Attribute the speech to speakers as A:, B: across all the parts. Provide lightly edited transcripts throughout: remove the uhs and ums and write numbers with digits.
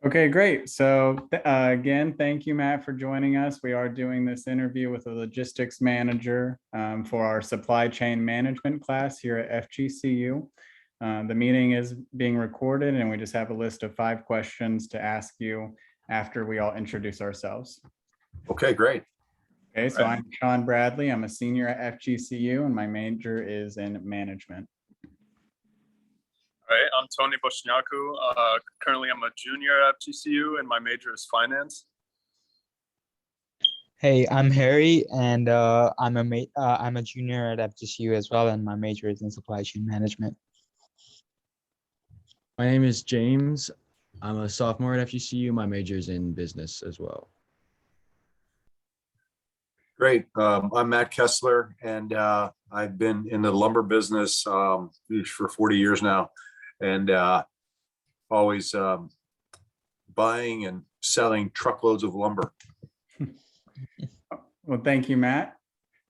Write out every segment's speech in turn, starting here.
A: Okay, great. So again, thank you, Matt, for joining us. We are doing this interview with a logistics manager for our supply chain management class here at FGCU. The meeting is being recorded and we just have a list of 5 questions to ask you after we all introduce ourselves.
B: Okay, great.
A: Okay, so I'm Sean Bradley. I'm a senior at FGCU and my major is in management.
C: All right, I'm Tony Bosniaku. Currently, I'm a junior at FGCU, and my major is finance.
D: Hey, I'm Harry, and I'm a junior at FGCU as well, and my major is in supply chain management.
E: My name is James. I'm a sophomore at FGCU. My major is in business as well.
B: Great. I'm Matt Kessler, and I've been in the lumber business for 40 years now, and always buying and selling truckloads of lumber.
A: Well, thank you, Matt.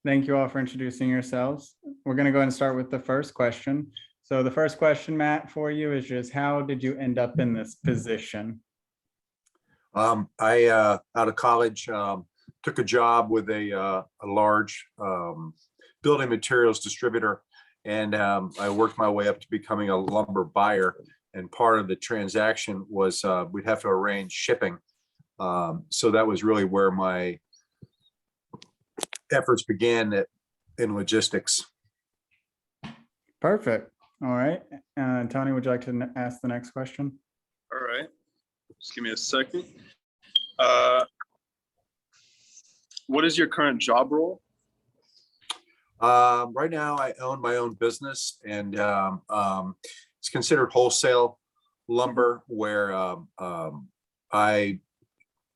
A: Thank you all for introducing yourselves. We're going to go ahead and start with the first question. So the first question, Matt, for you is just how did you end up in this position?
B: I out of college took a job with a large building materials distributor, and I worked my way up to becoming a lumber buyer. And part of the transaction was we'd have to arrange shipping. So that was really where my efforts began in logistics.
A: Perfect. All right. Tony, would you like to ask the next question?
C: All right, just give me a second. What is your current job role?
B: Right now, I own my own business, and it's considered wholesale lumber, where I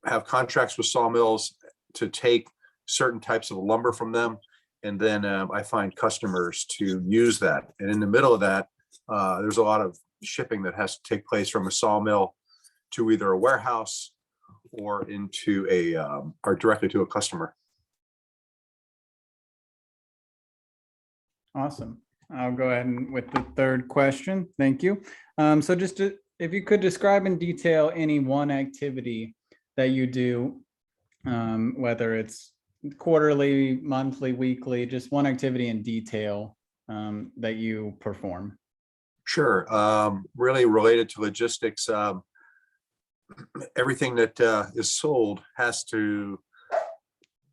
B: have contracts with sawmills to take certain types of lumber from them, and then I find customers to use that. And in the middle of that, there's a lot of shipping that has to take place from a sawmill to either a warehouse or into or directly to a customer.
A: Awesome. I'll go ahead and with the third question. Thank you. So just if you could describe in detail any one activity that you do, whether it's quarterly, monthly, weekly, just one activity in detail that you perform.
B: Sure. Really related to logistics, everything that is sold has to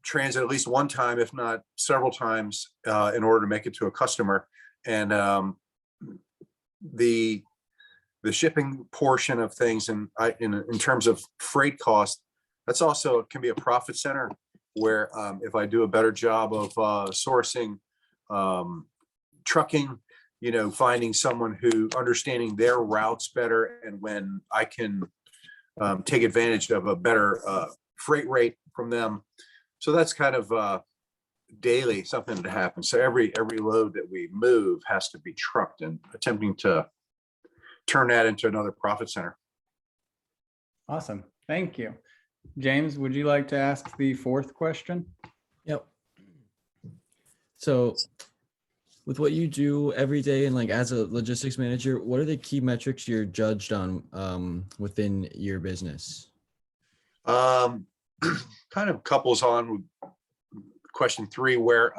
B: transit at least one time, if not several times, in order to make it to a customer. And the shipping portion of things, and in terms of freight cost, that's also can be a profit center, where if I do a better job of sourcing trucking, finding someone who understanding their routes better, and when I can take advantage of a better freight rate from them. So that's kind of daily something that happens. So every load that we move has to be trucked, and attempting to turn that into another profit center.
A: Awesome. Thank you. James, would you like to ask the fourth question?
E: Yep. So with what you do every day and as a logistics manager, what are the key metrics you're judged on within your business?
B: Kind of couples on with question 3, where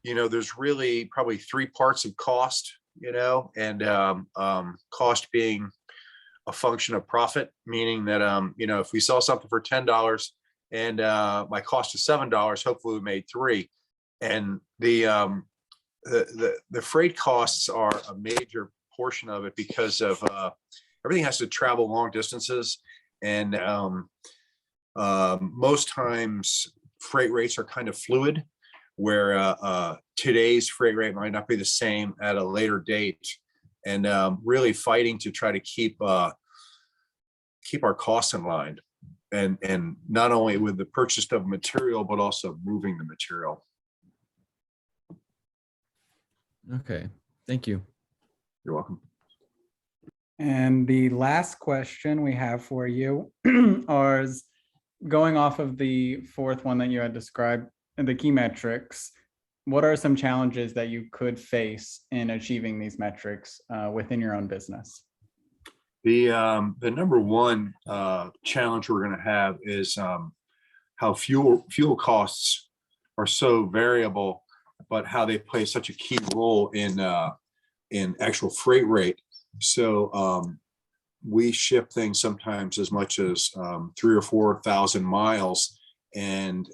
B: there's really probably 3 parts of cost, and cost being a function of profit, meaning that if we sell something for $10 and my cost is $7, hopefully we made 3. And the freight costs are a major portion of it, because of everything has to travel long distances, and most times freight rates are kind of fluid, where today's freight rate might not be the same at a later date, and really fighting to try to keep our costs in line, and not only with the purchase of material, but also moving the material.
E: Okay, thank you.
B: You're welcome.
A: And the last question we have for you is going off of the fourth one that you had described, the key metrics. What are some challenges that you could face in achieving these metrics within your own business?
B: The number one challenge we're gonna have is how fuel costs are so variable, but how they play such a key role in actual freight rate. So we ship things sometimes as much as 3,000 or 4,000 miles, and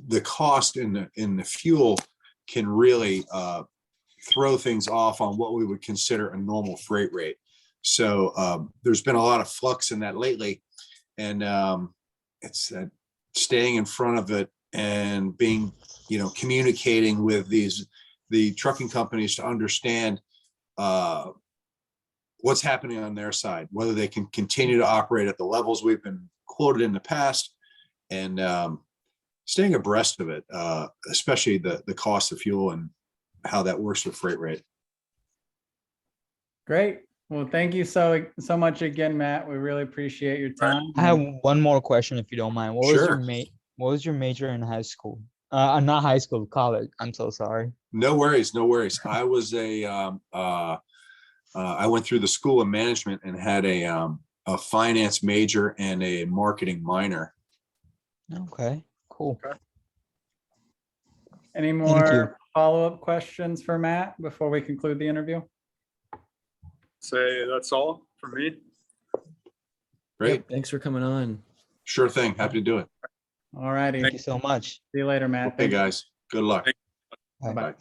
B: the cost in the fuel can really throw things off on what we would consider a normal freight rate. So there's been a lot of flux in that lately, and it's staying in front of it and being, communicating with the trucking companies to understand what's happening on their side, whether they can continue to operate at the levels we've been quoted in the past, and staying abreast of it, especially the cost of fuel and how that works with freight rate.
A: Great. Well, thank you so much again, Matt. We really appreciate your time.
D: I have one more question, if you don't mind. What was your
B: Sure.
D: what was your major in high school? Not high school, college. I'm so sorry.
B: No worries, no worries. I was I went through the school of management and had a finance major and a marketing minor.
D: Okay, cool.
A: Any
D: you.
A: more follow-up questions for Matt before we conclude the interview?
C: Say that's all for me.
B: Great.
E: Yep, thanks for coming on.
B: Sure thing. Happy to do it.
A: All righty.
D: Thank you so much.
A: See you later, Matt.
B: Okay, guys. Good luck.
C: Thank
D: Bye.
A: Bye.
B: Bye.